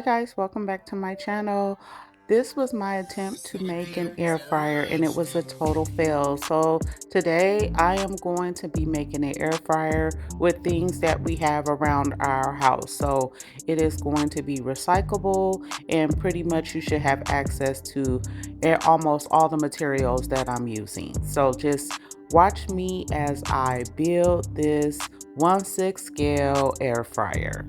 Hi guys, welcome back to my channel. This was my attempt to make an air fryer and it was a total fail. So today I am going to be making an air fryer with things that we have around our house. So it is going to be recyclable and pretty much you should have access to almost all the materials that I'm using. So just watch me as I build this 1/6 scale air fryer.